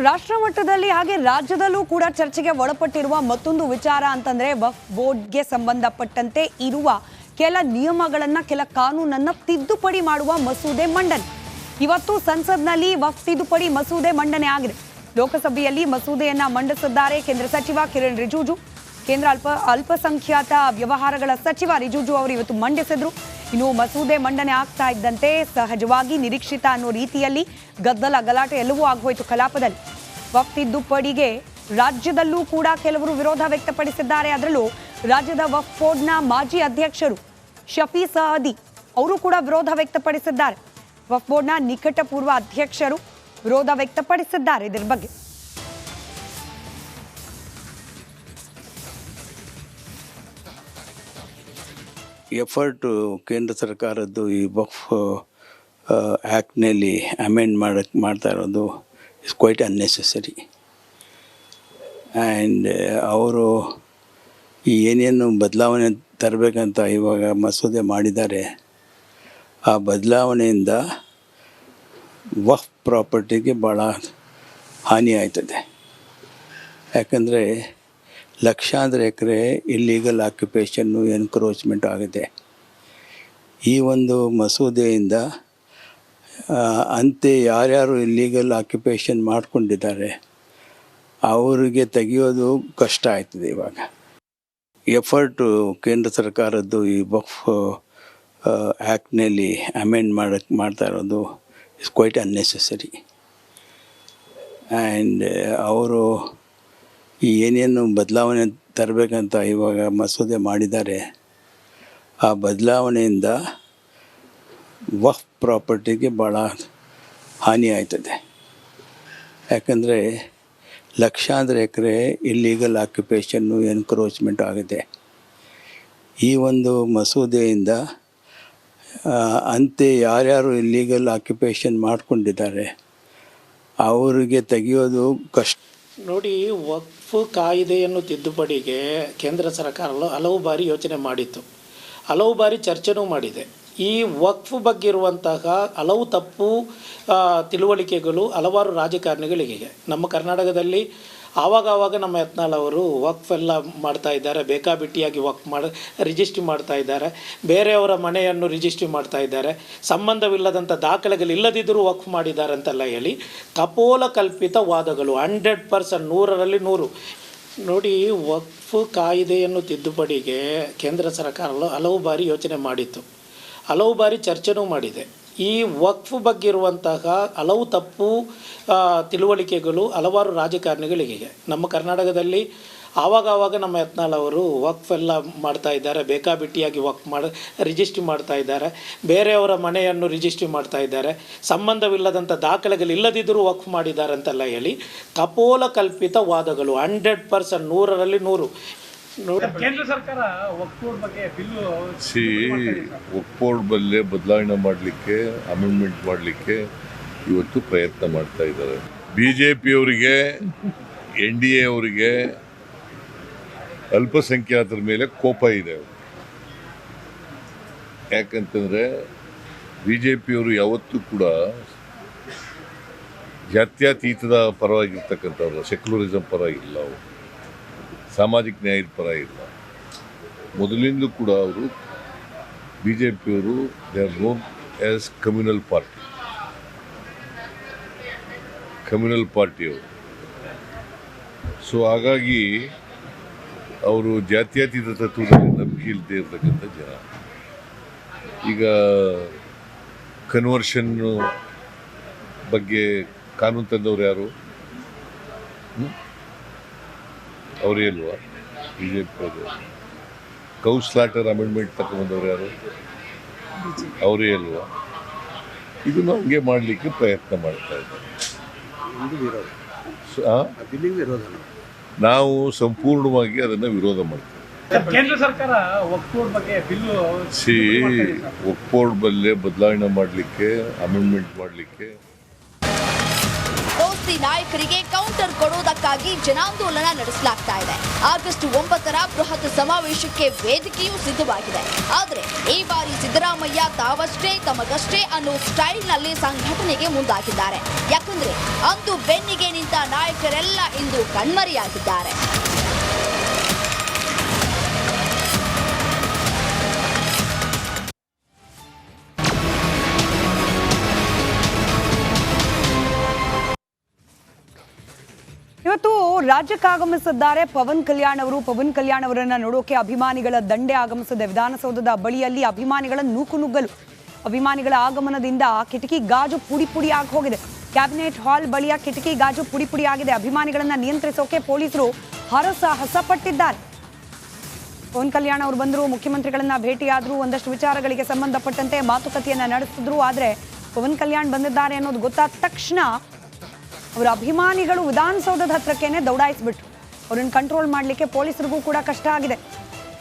ರಾಷ್ಟ್ರ ಮಟ್ಟದಲ್ಲಿ ಹಾಗೆ ರಾಜ್ಯದಲ್ಲೂ ಕೂಡ ಚರ್ಚೆಗೆ ಒಳಪಟ್ಟಿರುವ ಮತ್ತೊಂದು ವಿಚಾರ ಅಂತಂದ್ರೆ ವಕ್ಫ್ ಬೋರ್ಡ್ಗೆ ಸಂಬಂಧಪಟ್ಟಂತೆ ಇರುವ ಕೆಲ ನಿಯಮಗಳನ್ನ ಕೆಲ ಕಾನೂನನ್ನ ತಿದ್ದುಪಡಿ ಮಾಡುವ ಮಸೂದೆ ಮಂಡನೆ. ಇವತ್ತು ಸಂಸತ್ನಲ್ಲಿ ವಕ್ಫ್ ತಿದ್ದುಪಡಿ ಮಸೂದೆ ಮಂಡನೆ ಆಗಿದೆ. ಲೋಕಸಭೆಯಲ್ಲಿ ಮಸೂದೆಯನ್ನ ಮಂಡಿಸಿದ್ದಾರೆ ಕೇಂದ್ರ ಸಚಿವ ಕಿರಣ್ ರಿಜಿಜು. ಕೇಂದ್ರ ಅಲ್ಪಸಂಖ್ಯಾತ ವ್ಯವಹಾರಗಳ ಸಚಿವ ರಿಜಿಜು ಅವರು ಇವತ್ತು ಮಂಡಿಸಿದ್ರು. ಇನ್ನು ಮಸೂದೆ ಮಂಡನೆ ಆಗ್ತಾ ಇದ್ದಂತೆ ಸಹಜವಾಗಿ ನಿರೀಕ್ಷಿತ ಅನ್ನೋ ರೀತಿಯಲ್ಲಿ ಗದ್ದಲ ಗಲಾಟೆ ಎಲ್ಲವೂ ಆಗೋಯ್ತು ಕಲಾಪದಲ್ಲಿ. ವಕ್ಫ್ ತಿದ್ದುಪಡಿಗೆ ರಾಜ್ಯದಲ್ಲೂ ಕೂಡ ಕೆಲವರು ವಿರೋಧ ವ್ಯಕ್ತಪಡಿಸಿದ್ದಾರೆ. ಅದರಲ್ಲೂ ರಾಜ್ಯದ ವಕ್ಫ್ ಬೋರ್ಡ್ನ ಮಾಜಿ ಅಧ್ಯಕ್ಷರು ಶಫಿ ಸಹದಿ ಅವರು ಕೂಡ ವಿರೋಧ ವ್ಯಕ್ತಪಡಿಸಿದ್ದಾರೆ. ವಕ್ಫ್ ಬೋರ್ಡ್ನ ನಿಕಟಪೂರ್ವ ಅಧ್ಯಕ್ಷರು ವಿರೋಧ ವ್ಯಕ್ತಪಡಿಸಿದ್ದಾರೆ ಇದರ ಬಗ್ಗೆ. ಎಫರ್ಟು ಕೇಂದ್ರ ಸರ್ಕಾರದ್ದು ಈ ವಕ್ಫ್ ಆ್ಯಕ್ಟ್ನಲ್ಲಿ ಅಮೆಂಡ್ ಮಾಡ್ತಾ ಇರೋದು ಇಸ್ ಕ್ವೈಟ್ ಅನ್ನೆಸೆಸರಿ. ಆ್ಯಂಡ್ ಅವರು ಈ ಏನೇನು ಬದಲಾವಣೆ ತರಬೇಕಂತ ಇವಾಗ ಮಸೂದೆ ಮಾಡಿದ್ದಾರೆ, ಆ ಬದಲಾವಣೆಯಿಂದ ವಕ್ಫ್ ಪ್ರಾಪರ್ಟಿಗೆ ಭಾಳ ಹಾನಿ ಆಯ್ತದೆ. ಯಾಕಂದರೆ ಲಕ್ಷಾಂತರ ಎಕರೆ ಇಲ್ಲೀಗಲ್ ಆಕ್ಯುಪೇಷನ್ನು ಎನ್ಕ್ರೋಚ್ಮೆಂಟ್ ಆಗಿದೆ. ಈ ಒಂದು ಮಸೂದೆಯಿಂದ ಅಂತೆ ಯಾರ್ಯಾರು ಇಲ್ಲೀಗಲ್ ಆಕ್ಯುಪೇಷನ್ ಮಾಡ್ಕೊಂಡಿದ್ದಾರೆ ಅವರಿಗೆ ತೆಗೆಯೋದು ಕಷ್ಟ ಆಯ್ತದೆ. ಇವಾಗ ಎಫರ್ಟು ಕೇಂದ್ರ ಸರ್ಕಾರದ್ದು ಈ ವಕ್ಫ್ ಆ್ಯಕ್ಟ್ನಲ್ಲಿ ಅಮೆಂಡ್ ಮಾಡ್ತಾ ಇರೋದು ಇಸ್ ಕ್ವೈಟ್ ಅನ್ನೆಸೆಸರಿ. ಆ್ಯಂಡ್ ಅವರು ಈ ಏನೇನು ಬದಲಾವಣೆ ತರಬೇಕಂತ ಇವಾಗ ಮಸೂದೆ ಮಾಡಿದ್ದಾರೆ, ಆ ಬದಲಾವಣೆಯಿಂದ ವಕ್ಫ್ ಪ್ರಾಪರ್ಟಿಗೆ ಭಾಳ ಹಾನಿ ಆಯ್ತದೆ. ಯಾಕಂದರೆ ಲಕ್ಷಾಂತರ ಎಕರೆ ಇಲ್ಲೀಗಲ್ ಆಕ್ಯುಪೇಷನ್ನು ಎನ್ಕ್ರೋಚ್ಮೆಂಟ್ ಆಗಿದೆ. ಈ ಒಂದು ಮಸೂದೆಯಿಂದ ಅಂತೆ ಯಾರ್ಯಾರು ಇಲ್ಲೀಗಲ್ ಆಕ್ಯುಪೇಷನ್ ಮಾಡ್ಕೊಂಡಿದ್ದಾರೆ ಅವರಿಗೆ ತೆಗೆಯೋದು ಕಷ್ಟ. ನೋಡಿ, ವಕ್ಫ್ ಕಾಯಿದೆಯನ್ನು ತಿದ್ದುಪಡಿಗೆ ಕೇಂದ್ರ ಸರ್ಕಾರ ಹಲವು ಬಾರಿ ಯೋಚನೆ ಮಾಡಿತ್ತು, ಹಲವು ಬಾರಿ ಚರ್ಚೆನೂ ಮಾಡಿದೆ. ಈ ವಕ್ಫ್ ಬಗ್ಗೆ ಇರುವಂತಹ ಹಲವು ತಪ್ಪು ತಿಳುವಳಿಕೆಗಳು ಹಲವಾರು ರಾಜಕಾರಣಿಗಳಿಗೆ ನಮ್ಮ ಕರ್ನಾಟಕದಲ್ಲಿ ಆವಾಗ ನಮ್ಮ ಯತ್ನಾಳ್ ಅವರು ವಕ್ಫ್ ಎಲ್ಲ ಮಾಡ್ತಾ ಇದ್ದಾರೆ, ಬೇಕಾಬಿಟ್ಟಿಯಾಗಿ ವಕ್ಫ್ ರಿಜಿಸ್ಟ್ರಿ ಮಾಡ್ತಾ ಇದ್ದಾರೆ, ಬೇರೆಯವರ ಮನೆಯನ್ನು ರಿಜಿಸ್ಟ್ರಿ ಮಾಡ್ತಾ ಇದ್ದಾರೆ, ಸಂಬಂಧವಿಲ್ಲದಂಥ ದಾಖಲೆಗಳು ಇಲ್ಲದಿದ್ದರೂ ವಕ್ಫ್ ಮಾಡಿದ್ದಾರೆ ಅಂತೆಲ್ಲ ಹೇಳಿ ಕಪೋಲ ಕಲ್ಪಿತ ವಾದಗಳು 100%, 100ರಲ್ಲಿ 100. ನೋಡಿ, ವಕ್ಫ್ ಕಾಯಿದೆಯನ್ನು ತಿದ್ದುಪಡಿಗೆ ಕೇಂದ್ರ ಸರ್ಕಾರ ಹಲವು ಬಾರಿ ಯೋಚನೆ ಮಾಡಿತ್ತು, ಹಲವು ಬಾರಿ ಚರ್ಚೆನೂ ಮಾಡಿದೆ. ಈ ವಕ್ಫ್ ಬಗ್ಗೆ ಇರುವಂತಹ ಹಲವು ತಪ್ಪು ತಿಳುವಳಿಕೆಗಳು ಹಲವಾರು ರಾಜಕಾರಣಿಗಳಿಗೆ ನಮ್ಮ ಕರ್ನಾಟಕದಲ್ಲಿ ಆವಾಗ ನಮ್ಮ ಯತ್ನಾಳ್ ಅವರು ವಕ್ಫ್ ಎಲ್ಲ ಮಾಡ್ತಾ ಇದ್ದಾರೆ, ಬೇಕಾಬಿಟ್ಟಿಯಾಗಿ ವಕ್ಫ್ ರಿಜಿಸ್ಟ್ರಿ ಮಾಡ್ತಾ ಇದ್ದಾರೆ, ಬೇರೆಯವರ ಮನೆಯನ್ನು ರಿಜಿಸ್ಟ್ರಿ ಮಾಡ್ತಾ ಇದ್ದಾರೆ, ಸಂಬಂಧವಿಲ್ಲದಂಥ ದಾಖಲೆಗಳು ಇಲ್ಲದಿದ್ದರೂ ವಕ್ಫ್ ಮಾಡಿದ್ದಾರೆ ಅಂತೆಲ್ಲ ಹೇಳಿ ಕಪೋಲ ಕಲ್ಪಿತ ವಾದಗಳು 100%, 100ರಲ್ಲಿ 100. ಕೇಂದ್ರ ಸರ್ಕಾರ ವಕ್ಫ್ ಬೋರ್ಡ್ ಬಗ್ಗೆ ಬಿಲ್ಲು ವಕ್ಫ್ ಬೋರ್ಡ್ ಬಲ್ಲೆ ಬದಲಾವಣೆ ಮಾಡಲಿಕ್ಕೆ, ಅಮೆಂಡ್ಮೆಂಟ್ ಮಾಡಲಿಕ್ಕೆ ಇವತ್ತು ಪ್ರಯತ್ನ ಮಾಡ್ತಾ ಇದ್ದಾರೆ. BJPಯವರಿಗೆ, NDA ಅವರಿಗೆ ಅಲ್ಪಸಂಖ್ಯಾತರ ಮೇಲೆ ಕೋಪ ಇದೆ. ಯಾಕಂತಂದರೆ BJPಯವರು ಯಾವತ್ತೂ ಕೂಡ ಜಾತ್ಯತೀತದ ಪರವಾಗಿರ್ತಕ್ಕಂಥವ್ರು, ಸೆಕ್ಯುಲರಿಸಮ್ ಪರವಾಗಿಲ್ಲ, ಅವರು ಸಾಮಾಜಿಕ ನ್ಯಾಯದ ಪರ ಇಲ್ಲ. ಮೊದಲಿಂದಲೂ ಕೂಡ ಅವರು BJPಯವರು they are known as communal ಪಾರ್ಟಿಯವರು. ಸೊ ಹಾಗಾಗಿ ಅವರು ಜಾತ್ಯತೀತ ತತ್ವದಲ್ಲಿ ನಂಬಿಕೆ ಇಲ್ಲದೆ ಇರತಕ್ಕಂಥ ಜನ. ಈಗ ಕನ್ವರ್ಷನ್ ಬಗ್ಗೆ ಕಾನೂನು ತಂದವರು ಯಾರು? ಅವರೇ ಅಲ್ವಾ BJP? ಕೌ ಸ್ಲಾಟರ್ ಅಮೆಂಡ್ಮೆಂಟ್ ತಗೊಂಡ್ಬಂದವ್ರು ಯಾರು? ಅವರೇ ಅಲ್ವಾ? ಇದನ್ನು ಹಂಗೆ ಮಾಡಲಿಕ್ಕೆ ಪ್ರಯತ್ನ ಮಾಡ್ತಾ ಇದ್ದಾರೆ. ನಾವು ಸಂಪೂರ್ಣವಾಗಿ ಅದನ್ನು ವಿರೋಧ ಮಾಡ್ತೇವೆ. ಕೇಂದ್ರ ಸರ್ಕಾರ ವಕ್ಫ್ ಬೋರ್ಡ್ ಬಗ್ಗೆ ಬಿಲ್ಲು ವಕ್ಫ್ ಬೋರ್ಡ್ ಬಲ್ಲೆ ಬದಲಾವಣೆ ಮಾಡಲಿಕ್ಕೆ, ಅಮೆಂಡ್ಮೆಂಟ್ ಮಾಡಲಿಕ್ಕೆ ದೋಸ್ತಿ ಬಿಜೆಪಿ ನಾಯಕರಿಗೆ ಕೌಂಟರ್ ಕೊಡುವುದಕ್ಕಾಗಿ ಜನಾಂದೋಲನ ನಡೆಸಲಾಗ್ತಾ ಇದೆ. ಆಗಸ್ಟ್ 9ರ ಬೃಹತ್ ಸಮಾವೇಶಕ್ಕೆ ವೇದಿಕೆಯೂ ಸಿದ್ಧವಾಗಿದೆ. ಆದರೆ ಈ ಬಾರಿ ಸಿದ್ದರಾಮಯ್ಯ ತಾವಷ್ಟೇ ತಮಗಷ್ಟೇ ಅನ್ನೋ ಸ್ಟೈಲ್ನಲ್ಲಿ ಸಂಘಟನೆಗೆ ಮುಂದಾಗಿದ್ದಾರೆ. ಯಾಕಂದ್ರೆ ಅಂದು ಬೆನ್ನಿಗೆ ನಿಂತ ನಾಯಕರೆಲ್ಲ ಇಂದು ಕಣ್ಮರೆಯಾಗಿದ್ದಾರೆ. ಇವತ್ತು ರಾಜ್ಯಕ್ಕೆ ಆಗಮಿಸಿದ್ದಾರೆ ಪವನ್ ಕಲ್ಯಾಣ್ ಅವರು. ಪವನ್ ಕಲ್ಯಾಣ್ ಅವರನ್ನ ನೋಡೋಕೆ ಅಭಿಮಾನಿಗಳ ದಂಡೆ ಆಗಮಿಸಿದೆ. ವಿಧಾನಸೌಧದ ಬಳಿಯಲ್ಲಿ ಅಭಿಮಾನಿಗಳ ನೂಕುನುಗ್ಗಲು. ಅಭಿಮಾನಿಗಳ ಆಗಮನದಿಂದ ಕಿಟಕಿ ಗಾಜು ಪುಡಿ ಪುಡಿ ಆಗಿ ಹೋಗಿದೆ. ಕ್ಯಾಬಿನೆಟ್ ಹಾಲ್ ಬಳಿಯ ಕಿಟಕಿ ಗಾಜು ಪುಡಿ ಪುಡಿ ಆಗಿದೆ. ಅಭಿಮಾನಿಗಳನ್ನ ನಿಯಂತ್ರಿಸೋಕೆ ಪೊಲೀಸರು ಹರಸಾಹಸ ಪಟ್ಟಿದ್ದಾರೆ. ಪವನ್ ಕಲ್ಯಾಣ್ ಅವರು ಬಂದರು, ಮುಖ್ಯಮಂತ್ರಿಗಳನ್ನ ಭೇಟಿಯಾದರು, ಒಂದಷ್ಟು ವಿಚಾರಗಳಿಗೆ ಸಂಬಂಧಪಟ್ಟಂತೆ ಮಾತುಕತೆಯನ್ನ ನಡೆಸಿದ್ರು. ಆದರೆ ಪವನ್ ಕಲ್ಯಾಣ್ ಬಂದಿದ್ದಾರೆ ಅನ್ನೋದು ಗೊತ್ತಾದ ತಕ್ಷಣ ಅವರ ಅಭಿಮಾನಿಗಳು ವಿಧಾನಸೌಧದ ಹತ್ರಕ್ಕೇನೆ ದೌಡಾಯಿಸ್ಬಿಟ್ರು. ಅವ್ರನ್ನ ಕಂಟ್ರೋಲ್ ಮಾಡಲಿಕ್ಕೆ ಪೊಲೀಸರಿಗೂ ಕೂಡ ಕಷ್ಟ ಆಗಿದೆ.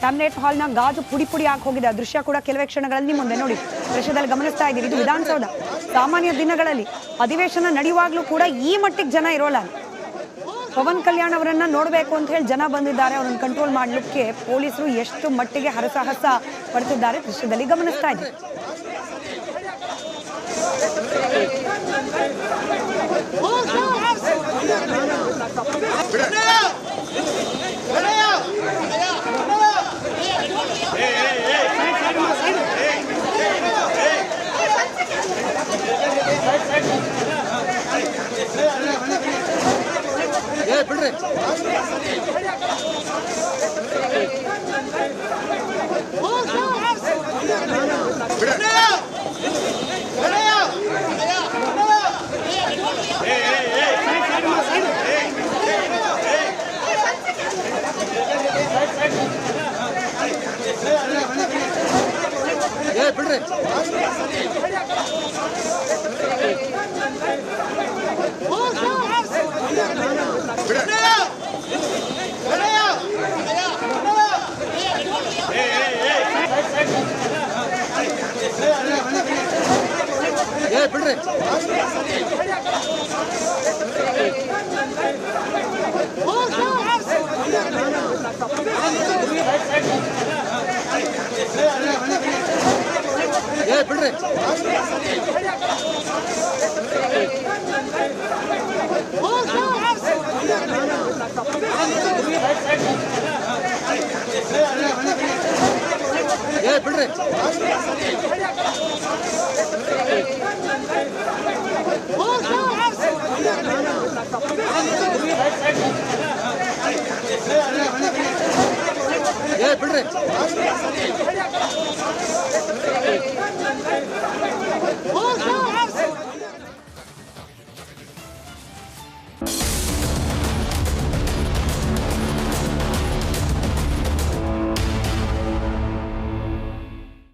ಕ್ಯಾಬಿನೆಟ್ ಹಾಲ್ನ ಗಾಜು ಪುಡಿ ಪುಡಿ ಆಗಿ ಹೋಗಿದೆ. ಆ ದೃಶ್ಯ ಕೂಡ ಕೆಲವೇ ಕ್ಷಣಗಳಲ್ಲಿ ಮುಂದೆ ನೋಡಿ ದೃಶ್ಯದಲ್ಲಿ ಗಮನಿಸ್ತಾ ಇದ್ದೀರಿ. ಇದು ವಿಧಾನಸೌಧ. ಸಾಮಾನ್ಯ ದಿನಗಳಲ್ಲಿ ಅಧಿವೇಶನ ನಡೆಯುವಾಗಲೂ ಕೂಡ ಈ ಮಟ್ಟಿಗೆ ಜನ ಇರೋಲ್ಲ. ಪವನ್ ಕಲ್ಯಾಣ್ ಅವರನ್ನ ನೋಡಬೇಕು ಅಂತ ಹೇಳಿ ಜನ ಬಂದಿದ್ದಾರೆ. ಅವ್ರನ್ನ ಕಂಟ್ರೋಲ್ ಮಾಡಲಿಕ್ಕೆ ಪೊಲೀಸರು ಎಷ್ಟು ಮಟ್ಟಿಗೆ ಹರಸಾಹಸ ಪಡ್ತಿದ್ದಾರೆ ದೃಶ್ಯದಲ್ಲಿ ಗಮನಿಸ್ತಾ ಇದ್ದೀರಿ.